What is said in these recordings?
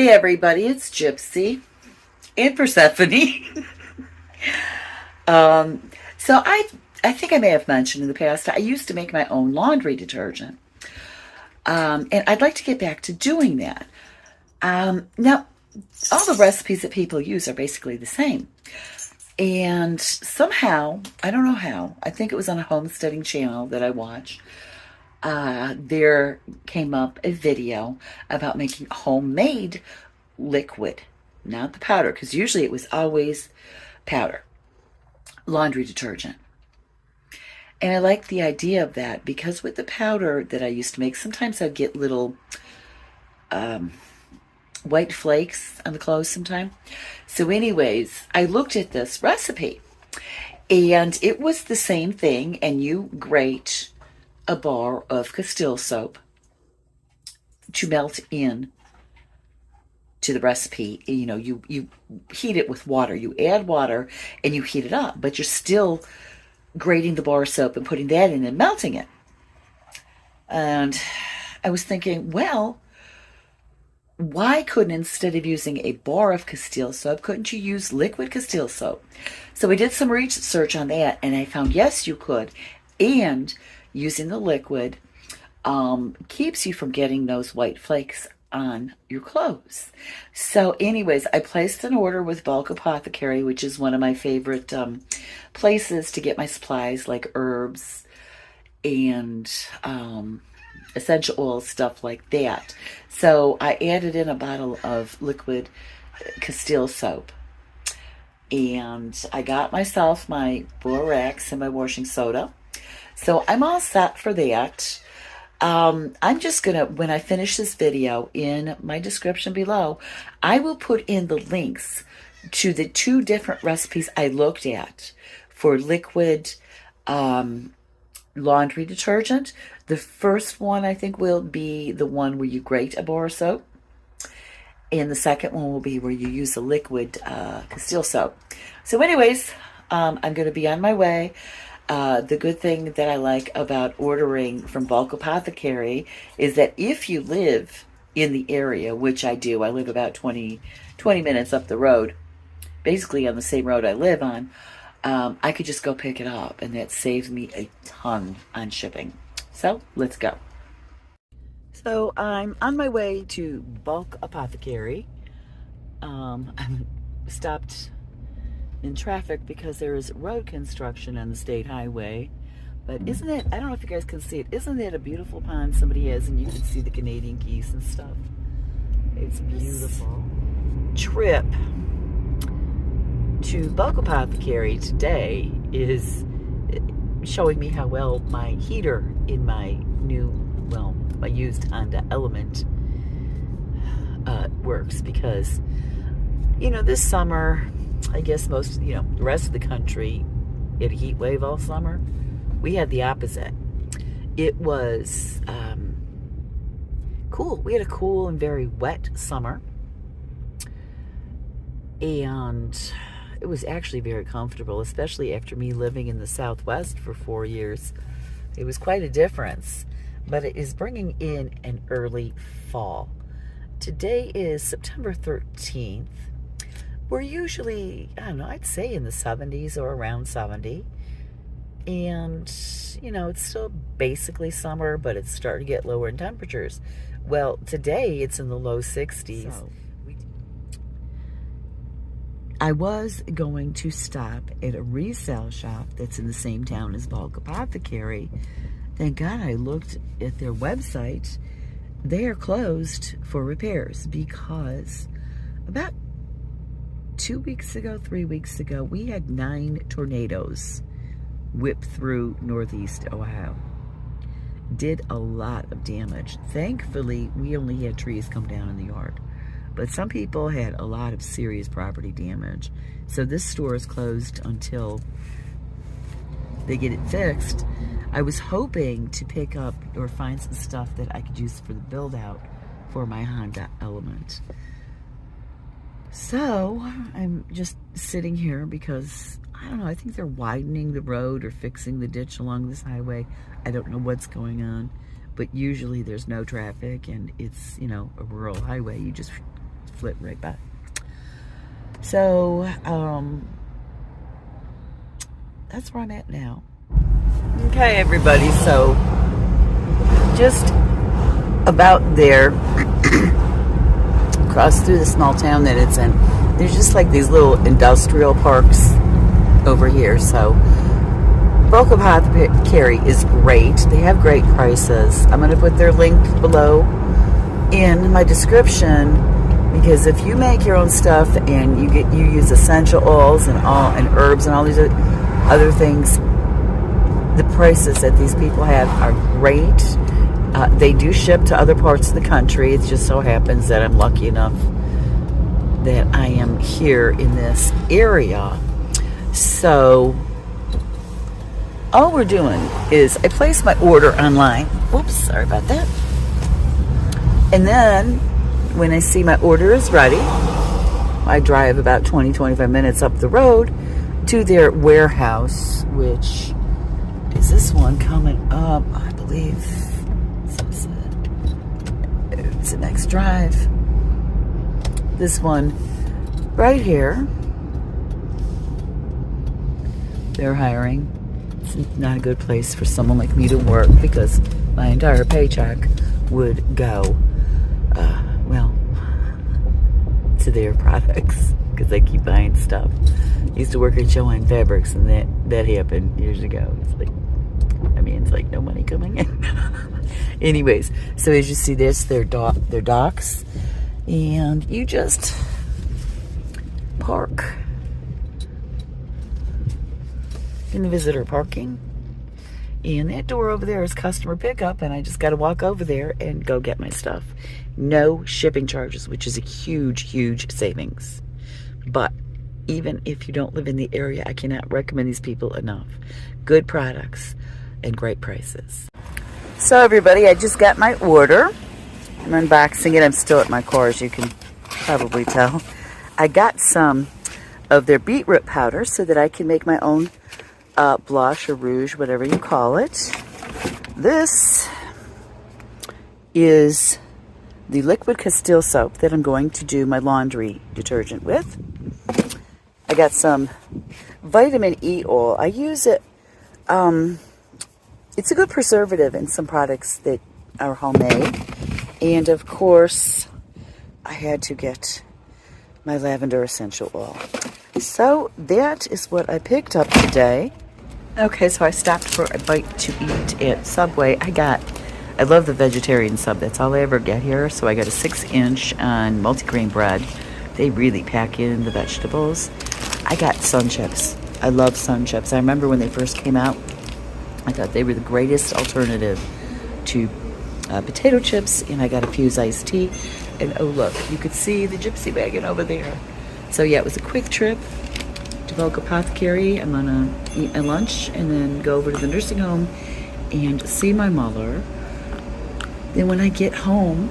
Hey everybody, it's Gypsy and Persephone. So I think I may have mentioned in the past I used to make my own laundry detergent, and I'd like to get back to doing that. Now, all the recipes that people use are basically the same, and somehow I don't know how. I think it was on a homesteading channel that I watch. There came up a video about making homemade liquid, not the powder, because usually it was always powder, laundry detergent. And I like the idea of that because with the powder that I used to make, sometimes I'd get little white flakes on the clothes sometimes. So anyways, I looked at this recipe and it was the same thing, and you grate a bar of Castile soap to melt in to the recipe. You know, you heat it with water. You add water and you heat it up, but you're still grating the bar of soap and putting that in and melting it. And I was thinking, well, why couldn't, instead of using a bar of Castile soap, couldn't you use liquid Castile soap? So we did some research on that, and I found yes, you could. And using the liquid keeps you from getting those white flakes on your clothes. So anyways, I placed an order with Bulk Apothecary, which is one of my favorite places to get my supplies like herbs and essential oil, stuff like that. So I added in a bottle of liquid Castile soap, and I got myself my borax and my washing soda. So I'm all set for that. I'm just gonna, when I finish this video, in my description below, I will put in the links to the two different recipes I looked at for liquid laundry detergent. The first one I think will be the one where you grate a bar of soap, and the second one will be where you use the liquid Castile soap. So anyways, I'm going to be on my way. The good thing that I like about ordering from Bulk Apothecary is that if you live in the area, which I do, I live about 20 minutes up the road, basically on the same road I live on, I could just go pick it up, and that saves me a ton on shipping. So let's go. So I'm on my way to Bulk Apothecary. I'm stopped in traffic because there is road construction on the state highway. But isn't it, I don't know if you guys can see it, isn't it a beautiful pond somebody has, and you can see the Canadian geese and stuff? It's beautiful. Trip to Bulk Apothecary today is showing me how well my heater in my new, well, my used Honda Element works, because, you know, this summer, I guess most, you know, the rest of the country had a heat wave all summer. We had the opposite. It was cool. We had a cool and very wet summer, and it was actually very comfortable, especially after me living in the Southwest for 4 years. It was quite a difference, but it is bringing in an early fall. Today is September 13th. We're usually, I don't know, I'd say in the 70s or around 70. And, you know, it's still basically summer, but it's starting to get lower in temperatures. Well, today it's in the low 60s. So, I was going to stop at a resale shop that's in the same town as Bulk Apothecary. Thank God I looked at their website. They are closed for repairs because about 2 weeks ago, 3 weeks ago, we had 9 tornadoes whip through northeast Ohio. Did a lot of damage. Thankfully, we only had trees come down in the yard. But some people had a lot of serious property damage. So this store is closed until they get it fixed. I was hoping to pick up or find some stuff that I could use for the build out for my Honda Element. So I'm just sitting here because, I don't know, I think they're widening the road or fixing the ditch along this highway. I don't know what's going on, but usually there's no traffic and it's, you know, a rural highway. You just flip right back. So, that's where I'm at now. Okay, everybody, so just about there, across through the small town that it's in, there's just like these little industrial parks over here. So Bulk Apothecary is great. They have great prices. I'm going to put their link below in my description, because if you make your own stuff and you use essential oils and herbs and all these other things, the prices that these people have are great. They do ship to other parts of the country. It just so happens that I'm lucky enough that I am here in this area. So all we're doing is I place my order online. Oops, sorry about that. And then when I see my order is ready, I drive about 20-25 minutes up the road to their warehouse, which is this one coming up, I believe. It's the next drive. This one right here. They're hiring. It's not a good place for someone like me to work, because my entire paycheck would go, well, to their products, because I keep buying stuff. I used to work at Joanne Fabrics, and that happened years ago. It's like, I mean, it's like no money coming in. Anyways, so as you see this, their docks, and you just park in the visitor parking, and that door over there is customer pickup, and I just got to walk over there and go get my stuff. No shipping charges, which is a huge savings. But even if you don't live in the area, I cannot recommend these people enough. Good products and great prices. So everybody, I just got my order. I'm unboxing it. I'm still at my car, as you can probably tell. I got some of their beetroot powder so that I can make my own blush or rouge, whatever you call it. This is the liquid Castile soap that I'm going to do my laundry detergent with. I got some vitamin E oil. I use it, it's a good preservative in some products that are homemade. And of course, I had to get my lavender essential oil. So that is what I picked up today. Okay, so I stopped for a bite to eat at Subway. I love the vegetarian sub. That's all I ever get here. So I got a 6-inch on multigrain bread. They really pack in the vegetables. I got Sun Chips. I love Sun Chips. I remember when they first came out, I thought they were the greatest alternative to potato chips, and I got a Fuse iced tea. And oh look, you could see the gypsy wagon over there. So yeah, it was a quick trip to Bulk Apothecary. I'm gonna eat my lunch and then go over to the nursing home and see my mother. Then when I get home,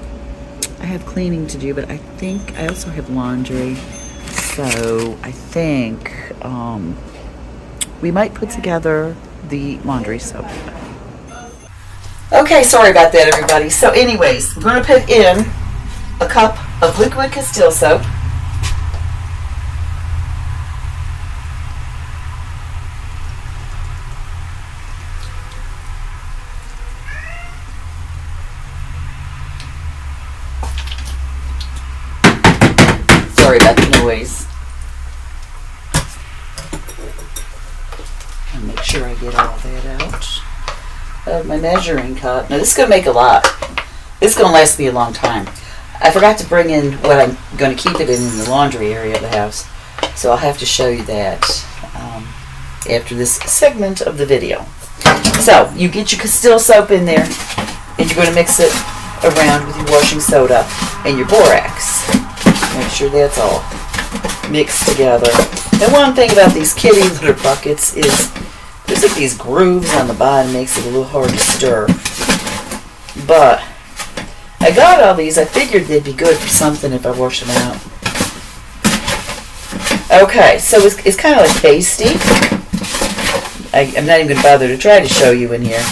I have cleaning to do, but I think I also have laundry. So I think we might put together the laundry soap. Okay, sorry about that, everybody. So anyways, I'm going to put in a cup of liquid Castile soap. Sorry about the noise. And make sure I get all that out. My measuring cup. Now this is going to make a lot. This is going to last me a long time. I forgot to bring in what I'm going to keep it in the laundry area of the house. So I'll have to show you that after this segment of the video. So you get your Castile soap in there, and you're going to mix it around with your washing soda and your borax. Make sure that's all mixed together. And one thing about these kitty litter buckets is there's like these grooves on the bottom, makes it a little hard to stir. But I got all these. I figured they'd be good for something if I wash them out. Okay, so it's kind of like pasty. I'm not even going to bother to try to show you in here.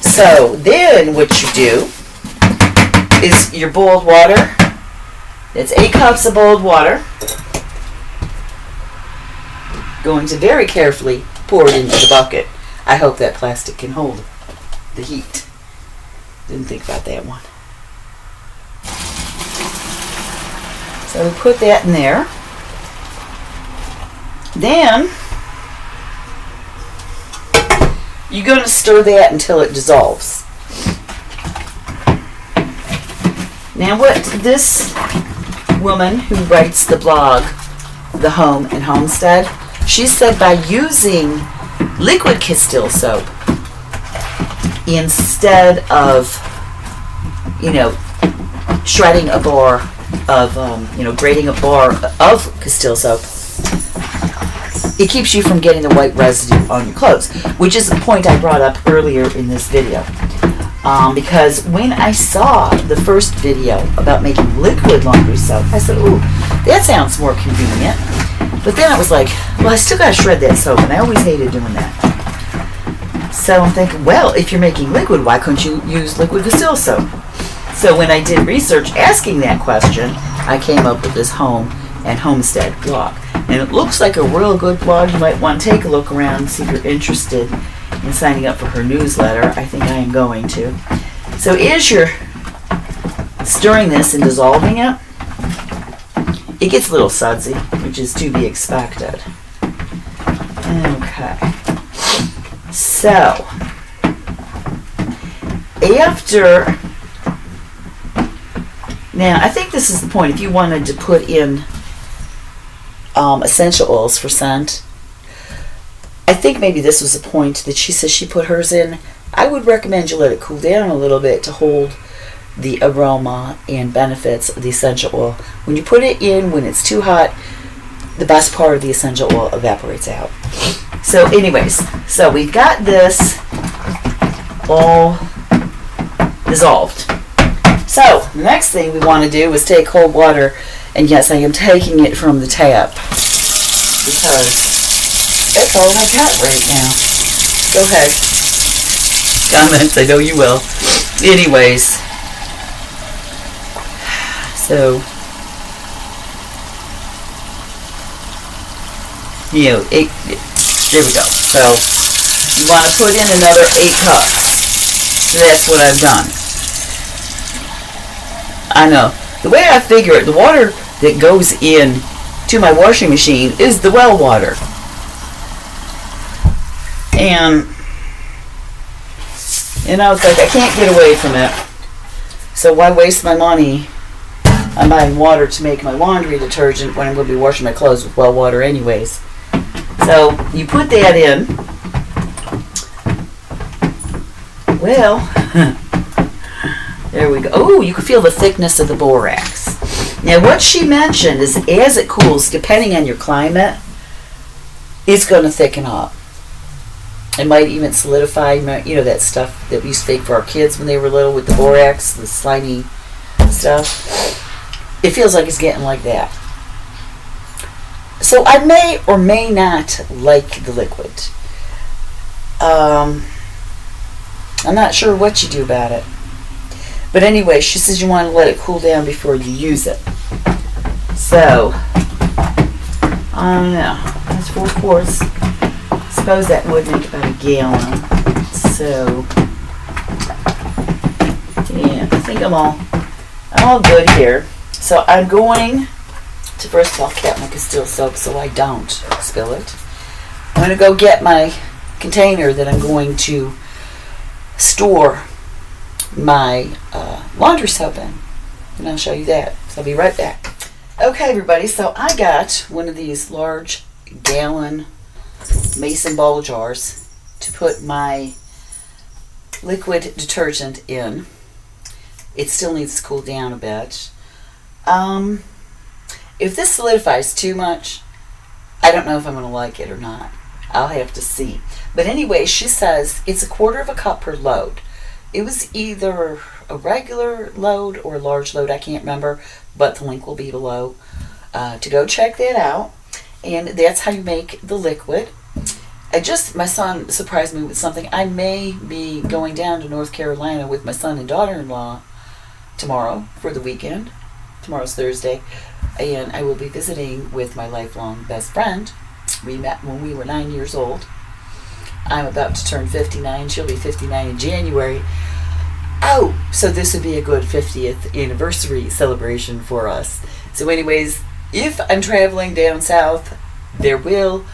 So then what you do is your boiled water, It's 8 cups of boiled water. Going to very carefully pour it into the bucket. I hope that plastic can hold the heat. Didn't think about that one. So we put that in there. Then you're going to stir that until it dissolves. Now what this woman who writes the blog, The Home and Homestead, she said by using liquid Castile soap instead of, shredding a bar of, grating a bar of Castile soap, it keeps you from getting the white residue on your clothes, which is a point I brought up earlier in this video. Because when I saw the first video about making liquid laundry soap, I said, ooh, that sounds more convenient. But then I was like, well, I still got to shred that soap, and I always hated doing that. So I'm thinking, well, if you're making liquid, why couldn't you use liquid Castile soap? So when I did research asking that question, I came up with this Home and Homestead blog. And it looks like a real good blog. You might want to take a look around and see if you're interested in signing up for her newsletter. I think I am going to. So as you're stirring this and dissolving it, it gets a little sudsy, which is to be expected. Okay. So, after, now I think this is the point, if you wanted to put in essential oils for scent, I think maybe this was the point that she says she put hers in. I would recommend you let it cool down a little bit to hold the aroma and benefits of the essential oil. When you put it in when it's too hot, the best part of the essential oil evaporates out. So anyways, so we've got this all dissolved. So the next thing we want to do is take cold water, and yes, I am taking it from the tap because that's all I got right now. Go ahead. Comments, I know you will. Anyways, so, there we go. So, you want to put in another 8 cups. So that's what I've done. I know. The way I figure it, the water that goes in to my washing machine is the well water. And it's like I can't get away from it. So why waste my money on buying water to make my laundry detergent when I'm going to be washing my clothes with well water anyways? So you put that in. Well, there we go. Oh, you can feel the thickness of the borax. Now what she mentioned is as it cools, depending on your climate, it's going to thicken up. It might even solidify, that stuff that we used to make for our kids when they were little with the borax, the slimy stuff. It feels like it's getting like that. So I may or may not like the liquid. I'm not sure what you do about it. But anyway, she says you want to let it cool down before you use it. So, I don't know. That's 4 quarts. Suppose that would make about a gallon. So, yeah, I think I'm all good here. So I'm going to first of all cap my Castile soap so I don't spill it. I'm going to go get my container that I'm going to store my laundry soap in, and I'll show you that. So I'll be right back. Okay, everybody, so I got one of these large gallon mason ball jars to put my liquid detergent in. It still needs to cool down a bit. If this solidifies too much, I don't know if I'm going to like it or not. I'll have to see. But anyway, she says it's 1/4 cup per load. It was either a regular load or a large load, I can't remember, but the link will be below to go check that out. And that's how you make the liquid. My son surprised me with something. I may be going down to North Carolina with my son and daughter-in-law tomorrow for the weekend. Tomorrow's Thursday. And I will be visiting with my lifelong best friend. We met when we were 9 years old. I'm about to turn 59. She'll be 59 in January. Oh, so this would be a good 50th anniversary celebration for us. So anyways, if I'm traveling down south, there will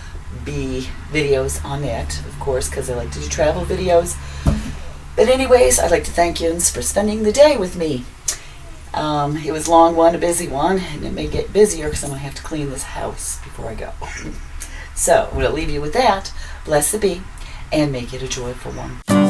be videos on that, of course, because I like to do travel videos. But anyways, I'd like to thank you for spending the day with me. It was a long one, a busy one, and it may get busier because I'm going to have to clean this house before I go. So I'm going to leave you with that. Blessed be, and make it a joyful one.